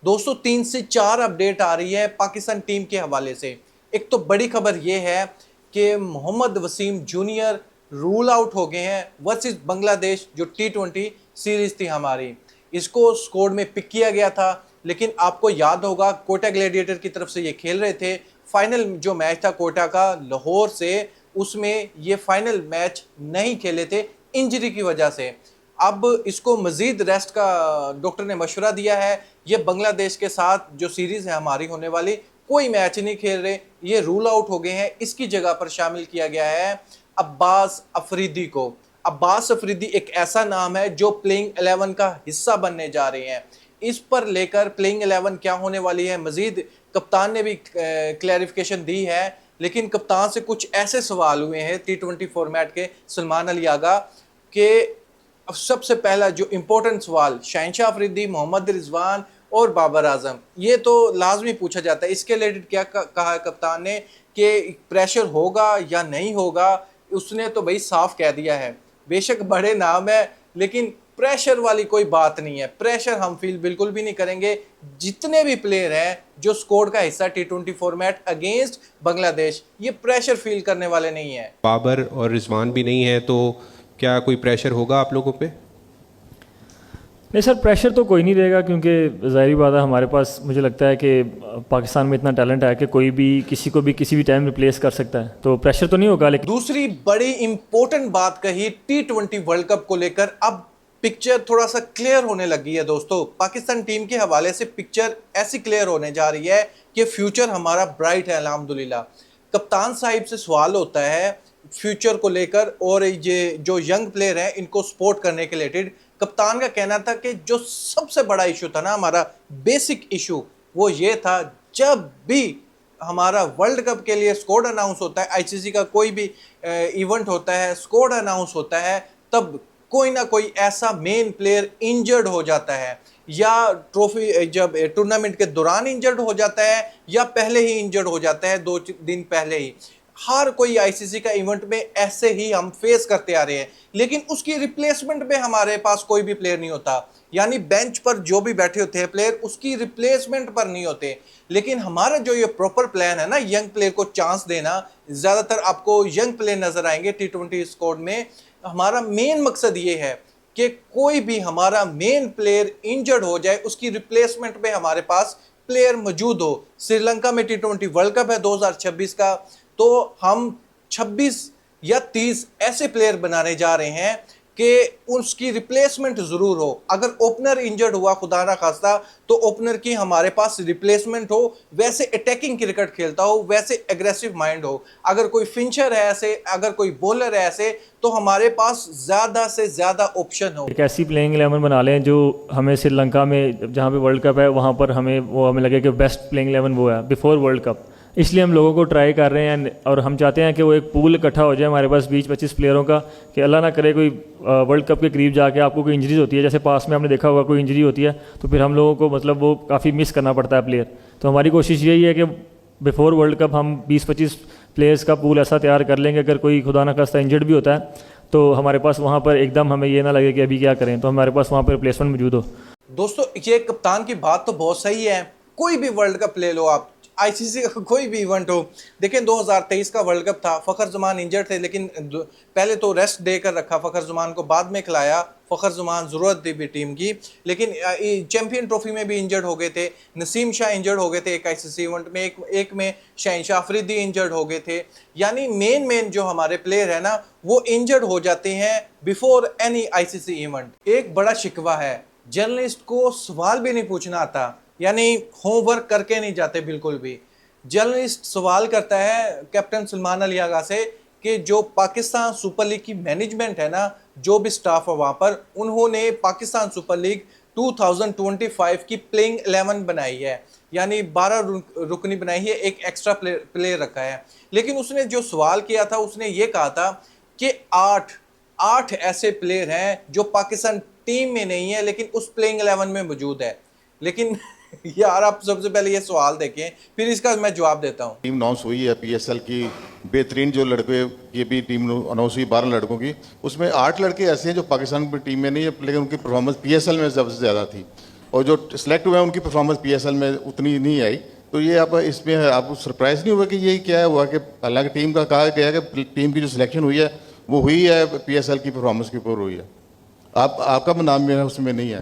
दोस्तों 3 से 4 अपडेट आ रही है पाकिस्तान टीम के हवाले से। एक तो बड़ी खबर यह है कि Mohammad Wasim junior rule out हो गए हैं वर्सेस बांग्लादेश, जो T20 सीरीज थी हमारी। इसको स्क्वाड में पिक किया गया था, लेकिन आपको याद होगा कोटा ग्लैडिएटर की तरफ से ये खेल रहे थे। फाइनल जो मैच था कोटा का लाहौर से, उसमें ये फाइनल मैच नहीं खेले थे इंजरी की वजह से। अब इसको मजीद रेस्ट का डॉक्टर ने मशवरा दिया है। ये बांग्लादेश के साथ जो सीरीज है हमारी होने वाली, कोई मैच नहीं खेल रहे, ये रूल आउट हो गए हैं। इसकी जगह पर शामिल किया गया है अब्बास अफरीदी को। अब्बास अफरीदी एक ऐसा नाम है जो प्लेइंग 11 का हिस्सा बनने जा रहे हैं। इस पर लेकर प्लेइंग 11 क्या होने वाली है, मजीद कप्तान ने भी क्लैरिफिकेशन दी है। लेकिन कप्तान से कुछ ऐसे सवाल हुए हैं T20 फॉर्मेट के सलमान अली आगा के सबसे पहला जो इम्पोर्टेंट सवाल शहनशाह अफरीदी, मोहम्मद रिजवान और बाबर आजम, ये तो लाजमी पूछा जाता है। इसके रिलेटेड क्या कहा है कप्तान ने कि प्रेशर होगा या नहीं होगा, उसने तो भाई साफ कह दिया है। बेशक बड़े नाम है, लेकिन प्रेशर वाली कोई बात नहीं है। प्रेशर हम फील बिल्कुल भी नहीं करेंगे। जितने भी प्लेयर हैं जो स्क्वाड का हिस्सा T20 फॉर्मेट अगेंस्ट बांग्लादेश, ये प्रेशर फील करने वाले नहीं है। बाबर और रिजवान भी नहीं है, तो क्या कोई प्रेशर होगा आप लोगों पे? नहीं सर, प्रेशर तो कोई नहीं रहेगा, क्योंकि ज़ाहिर बात है हमारे पास, मुझे लगता है कि पाकिस्तान में इतना टैलेंट है कि कोई भी किसी को भी किसी भी टाइम रिप्लेस कर सकता है, तो प्रेशर तो नहीं होगा। लेकिन दूसरी बड़ी इंपॉर्टेंट बात कही T20 वर्ल्ड कप को लेकर, अब पिक्चर थोड़ा सा क्लियर होने लगी है। दोस्तों पाकिस्तान टीम के हवाले से पिक्चर ऐसी क्लियर होने जा रही है कि फ्यूचर हमारा ब्राइट है अल्हम्दुलिल्लाह। कप्तान साहिब से सवाल होता है फ्यूचर को लेकर, और ये जो यंग प्लेयर हैं इनको सपोर्ट करने के रिलेटेड कप्तान का कहना था कि जो सबसे बड़ा इशू था ना, हमारा बेसिक इशू, वो ये था जब भी हमारा वर्ल्ड कप के लिए स्क्वाड अनाउंस होता है, आईसीसी का कोई भी इवेंट होता है, स्क्वाड अनाउंस होता है, तब कोई ना कोई ऐसा मेन प्लेयर इंजर्ड हो जाता है, या ट्रॉफी जब टूर्नामेंट के दौरान इंजर्ड हो जाता है, या पहले ही इंजर्ड हो जाता है 2 दिन पहले ही। हर कोई आईसीसी का इवेंट में ऐसे ही हम फेस करते आ रहे हैं, लेकिन उसकी रिप्लेसमेंट में हमारे पास कोई भी प्लेयर नहीं होता। यानी बेंच पर जो भी बैठे होते हैं प्लेयर, उसकी रिप्लेसमेंट पर नहीं होते। लेकिन हमारा जो ये प्रॉपर प्लान है ना, यंग प्लेयर को चांस देना, ज़्यादातर आपको यंग प्लेयर नजर आएंगे T20 स्क्वाड में। हमारा मेन मकसद ये है कि कोई भी हमारा मेन प्लेयर इंजर्ड हो जाए, उसकी रिप्लेसमेंट में हमारे पास प्लेयर मौजूद हो। श्रीलंका में T20 वर्ल्ड कप है 2026 का, तो हम 26 या 30 ऐसे प्लेयर बनाने जा रहे हैं कि उसकी रिप्लेसमेंट जरूर हो। अगर ओपनर इंजर्ड हुआ खुदा ना खास्ता, तो ओपनर की हमारे पास रिप्लेसमेंट हो, वैसे अटैकिंग क्रिकेट खेलता हो, वैसे एग्रेसिव माइंड हो। अगर कोई फिनिशर है ऐसे, अगर कोई बॉलर है ऐसे, तो हमारे पास ज़्यादा से ज़्यादा ऑप्शन हो। एक ऐसी प्लेइंग 11 बना लें जो हमें श्रीलंका में, जहाँ पे वर्ल्ड कप है, वहाँ पर हमें लगे कि बेस्ट प्लेइंग 11 वो है बिफोर वर्ल्ड कप। इसलिए हम लोगों को ट्राई कर रहे हैं, और हम चाहते हैं कि वो एक पूल इकट्ठा हो जाए हमारे पास 20-25 प्लेयरों का, कि अल्लाह ना करे कोई वर्ल्ड कप के करीब जाके आपको कोई इंजरीज होती है, जैसे पास में आपने देखा होगा कोई इंजरी होती है, तो फिर हम लोगों को मतलब वो काफ़ी मिस करना पड़ता है प्लेयर। तो हमारी कोशिश यही है कि बिफोर वर्ल्ड कप हम 20-25 प्लेयर्स का पूल ऐसा तैयार कर लेंगे, अगर कोई खुदा ना खास्ता इंजर्ड भी होता है तो हमारे पास वहाँ पर एकदम हमें ये ना लगे कि अभी क्या करें, तो हमारे पास वहाँ पर रिप्लेसमेंट मौजूद हो। दोस्तों ये कप्तान की बात तो बहुत सही है। कोई भी वर्ल्ड कप ले लो आप, आईसीसी का कोई भी इवेंट हो। देखें 2023 का वर्ल्ड कप था, फ़खर जमान इंजर्ड थे, लेकिन पहले तो रेस्ट देकर रखा फ़खर जमान को, बाद में खिलाया। फ़खर जमान ज़रूरत थी भी टीम की, लेकिन चैंपियन ट्रॉफी में भी इंजर्ड हो गए थे। नसीम शाह इंजर्ड हो गए थे एक आईसीसी इवेंट में, एक में शहनशाह अफरीदी इंजर्ड हो गए थे। यानी मेन जो हमारे प्लेयर है ना, वो इंजर्ड हो जाते हैं बिफोर एनी आईसीसी इवेंट। एक बड़ा शिकवा है, जर्नलिस्ट को सवाल भी नहीं पूछना आता, यानी होमवर्क करके नहीं जाते बिल्कुल भी। जर्नलिस्ट सवाल करता है कैप्टन सलमान अली आगा से कि जो पाकिस्तान सुपर लीग की मैनेजमेंट है ना, जो भी स्टाफ है वहाँ पर, उन्होंने पाकिस्तान सुपर लीग 2025 की प्लेइंग 11 बनाई है, यानी 12 रुकनी बनाई है, एक एक्स्ट्रा प्लेयर रखा है। लेकिन उसने जो सवाल किया था, उसने ये कहा था कि 8 ऐसे प्लेयर हैं जो पाकिस्तान टीम में नहीं है, लेकिन उस प्लेइंग 11 में मौजूद है। लेकिन यार आप सबसे पहले ये सवाल देखें, फिर इसका मैं जवाब देता हूँ। टीम अनाउंस हुई है पीएसएल की, बेहतरीन जो लड़के की भी टीम अनाउंस हुई 12 लड़कों की, उसमें 8 लड़के ऐसे हैं जो पाकिस्तान की टीम में नहीं है, लेकिन उनकी परफॉर्मेंस पीएसएल में सबसे ज़्यादा थी। और जो सिलेक्ट हुए हैं उनकी परफॉर्मेंस पीएसएल में उतनी नहीं आई। तो ये आप इसमें आप सरप्राइज नहीं हुआ कि ये क्या हुआ कि हालांकि टीम का कहा गया कि टीम की जो सिलेक्शन हुई है वो हुई है पीएसएल की परफॉर्मेंस के ऊपर हुई है, आपका नाम मेरा उसमें नहीं है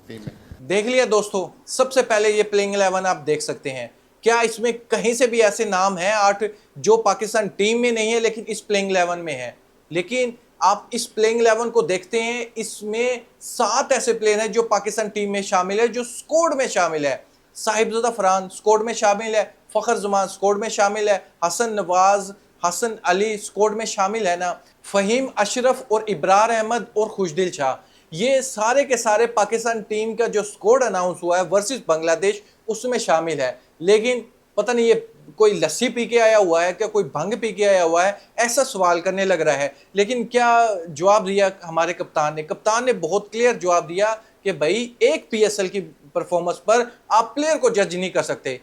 टीम में। देख लिया दोस्तों, सबसे पहले ये प्लेइंग 11 आप देख सकते हैं। क्या इसमें कहीं से भी ऐसे नाम हैं 8 जो पाकिस्तान टीम में नहीं है लेकिन इस प्लेइंग 11 में है? लेकिन आप इस प्लेइंग 11 को देखते हैं, इसमें 7 ऐसे प्लेयर हैं जो पाकिस्तान टीम में शामिल है, जो स्क्वाड में शामिल है। साहिबजादा फरहान स्क्वाड में शामिल है, फखर जमान स्क्वाड में शामिल है, हसन नवाज, हसन अली स्क्वाड में शामिल है ना, फहीम अशरफ और इब्रार अहमद और खुशदिल शाह, ये सारे के सारे पाकिस्तान टीम का जो स्क्वाड अनाउंस हुआ है वर्सेस बांग्लादेश उसमें शामिल है। लेकिन पता नहीं ये कोई लस्सी पी के आया हुआ है क्या, कोई भंग पी के आया हुआ है, ऐसा सवाल करने लग रहा है। लेकिन क्या जवाब दिया हमारे कप्तान ने बहुत क्लियर जवाब दिया कि भाई एक पीएसएल की परफॉर्मेंस पर आप प्लेयर को जज नहीं कर सकते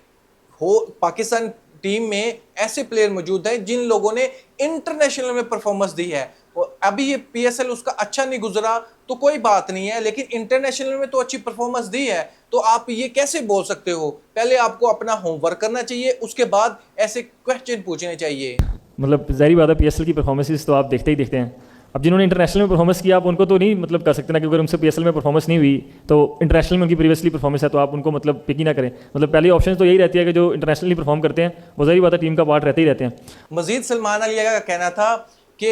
हो। पाकिस्तान टीम में ऐसे प्लेयर मौजूद हैं जिन लोगों ने इंटरनेशनल में परफॉर्मेंस दी है, और अभी ये पीएसएल उसका अच्छा नहीं गुजरा तो कोई बात नहीं है, लेकिन इंटरनेशनल में तो अच्छी परफॉर्मेंस दी है। तो आप ये कैसे बोल सकते हो? पहले आपको अपना होमवर्क करना चाहिए, उसके बाद ऐसे क्वेश्चन पूछने चाहिए। मतलब ज़ाहिर बात है पीएसएल की परफॉर्मेंसेस तो आप देखते ही देखते हैं। अब जिन्होंने इंटरनेशनल में परफॉर्मेंस किया आप उनको तो नहीं मतलब कर सकते ना, क्योंकि अगर उनसे पीएसएल में परफॉर्मेंस नहीं हुई तो इंटरनेशनल में उनकी प्रीवियसली परफॉर्मेंस है तो आप उनको मतलब पिक ही ना करें। मतलब पहली ऑप्शन तो यही रहती है कि जो इंटरनेशनली परफॉर्म करते हैं वो ज़ाहिर बात है टीम का पार्ट रहते ही रहते हैं। मजीद सलमान अली का कहना था कि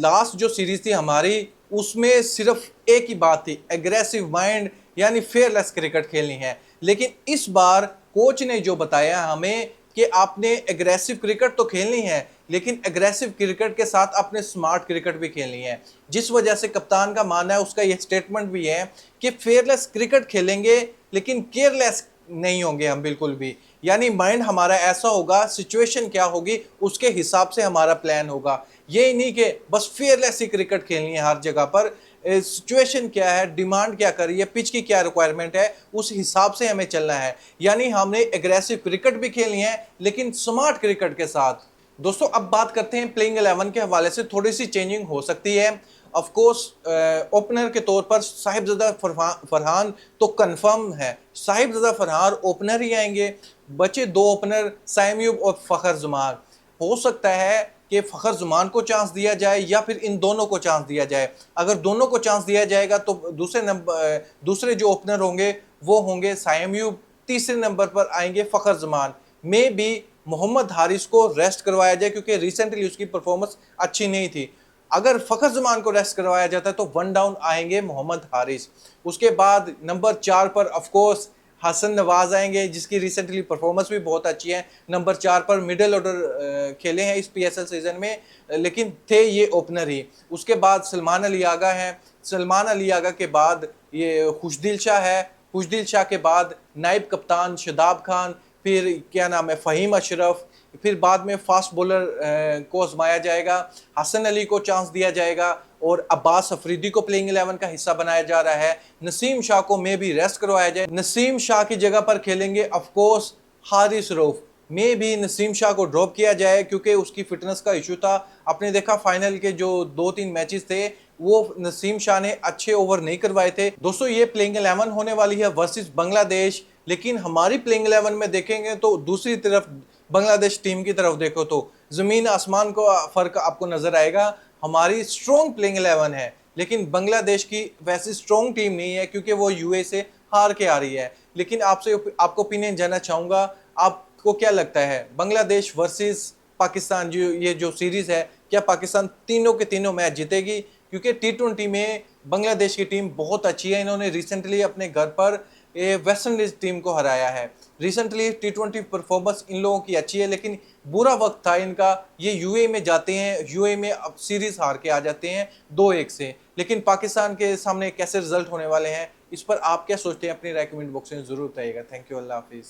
लास्ट जो सीरीज थी हमारी उसमें सिर्फ एक ही बात थी, एग्रेसिव माइंड यानी फेयरलेस क्रिकेट खेलनी है। लेकिन इस बार कोच ने जो बताया हमें कि आपने एग्रेसिव क्रिकेट तो खेलनी है, लेकिन एग्रेसिव क्रिकेट के साथ आपने स्मार्ट क्रिकेट भी खेलनी है। जिस वजह से कप्तान का मानना है, उसका यह स्टेटमेंट भी है कि फेयरलेस क्रिकेट खेलेंगे लेकिन केयरलेस नहीं होंगे हम बिल्कुल भी। यानी माइंड हमारा ऐसा होगा, सिचुएशन क्या होगी उसके हिसाब से हमारा प्लान होगा। ये नहीं कि बस फेयरलेस ही क्रिकेट खेलनी है हर जगह पर। सिचुएशन क्या है, डिमांड क्या कर रही है, पिच की क्या रिक्वायरमेंट है, उस हिसाब से हमें चलना है। यानी हमने एग्रेसिव क्रिकेट भी खेलनी है लेकिन स्मार्ट क्रिकेट के साथ। दोस्तों अब बात करते हैं प्लेइंग 11 के हवाले से थोड़ी सी चेंजिंग हो सकती है। ऑफ कोर्स ओपनर के तौर पर साहिबजादा फरहान तो कंफर्म है, साहिबजादा फरहान ओपनर ही आएंगे। बचे 2 ओपनर साइमयूब और फखर जमान। हो सकता है कि फखर जुमान को चांस दिया जाए या फिर इन दोनों को चांस दिया जाए। अगर दोनों को चांस दिया जाएगा तो दूसरे जो ओपनर होंगे वो होंगे साइमयूब, तीसरे नंबर पर आएंगे फखर जमान। में भी मोहम्मद हारिस को रेस्ट करवाया जाए क्योंकि रिसेंटली उसकी परफॉर्मेंस अच्छी नहीं थी। अगर फखर जमान को रेस्ट करवाया जाता है तो 1 डाउन आएंगे मोहम्मद हारिस। उसके बाद नंबर 4 पर ऑफकोर्स हसन नवाज आएंगे जिसकी रिसेंटली परफॉर्मेंस भी बहुत अच्छी है। नंबर 4 पर मिडिल ऑर्डर खेले हैं इस पीएसएल सीजन में, लेकिन थे ये ओपनर ही। उसके बाद सलमान अली आगा हैं, सलमान अली आगा के बाद ये खुशदिल शाह है, खुशदिल शाह के बाद नाइब कप्तान शादाब खान, फिर क्या नाम है फ़हीम अशरफ, फिर बाद में फास्ट बॉलर को आजमाया जाएगा, हसन अली को चांस दिया जाएगा और अब्बास अफरीदी को प्लेइंग 11 का हिस्सा बनाया जा रहा है। नसीम शाह को मे भी रेस्ट करवाया जाए, नसीम शाह की जगह पर खेलेंगे ऑफकोर्स हारिस रऊफ। मे भी नसीम शाह को ड्रॉप किया जाए क्योंकि उसकी फिटनेस का इशू था। आपने देखा फाइनल के जो 2-3 मैचेस थे वो नसीम शाह ने अच्छे ओवर नहीं करवाए थे। दोस्तों ये प्लेइंग 11 होने वाली है वर्सेस बांग्लादेश, लेकिन हमारी प्लेइंग 11 में देखेंगे तो दूसरी तरफ बांग्लादेश टीम की तरफ देखो तो ज़मीन आसमान को फ़र्क आपको नज़र आएगा। हमारी स्ट्रॉन्ग प्लेइंग 11 है लेकिन बांग्लादेश की वैसी स्ट्रॉन्ग टीम नहीं है क्योंकि वो यूए से हार के आ रही है। लेकिन आपको ओपिनियन जानना चाहूँगा, आपको क्या लगता है बांग्लादेश वर्सेस पाकिस्तान जो सीरीज़ है, क्या पाकिस्तान तीनों के तीनों मैच जीतेगी? क्योंकि T20 में बांग्लादेश की टीम बहुत अच्छी है। इन्होंने रिसेंटली अपने घर पर वेस्ट इंडीज टीम को हराया है। रिसेंटली T20 परफॉर्मेंस इन लोगों की अच्छी है, लेकिन बुरा वक्त था इनका। ये यूए में जाते हैं, यूए में अब सीरीज हार के आ जाते हैं 2-1 से। लेकिन पाकिस्तान के सामने कैसे रिजल्ट होने वाले हैं, इस पर आप क्या सोचते हैं? अपनी रेकमेंड बॉक्स में जरूर बताइएगा। थैंक यू, अल्लाह हाफिज़।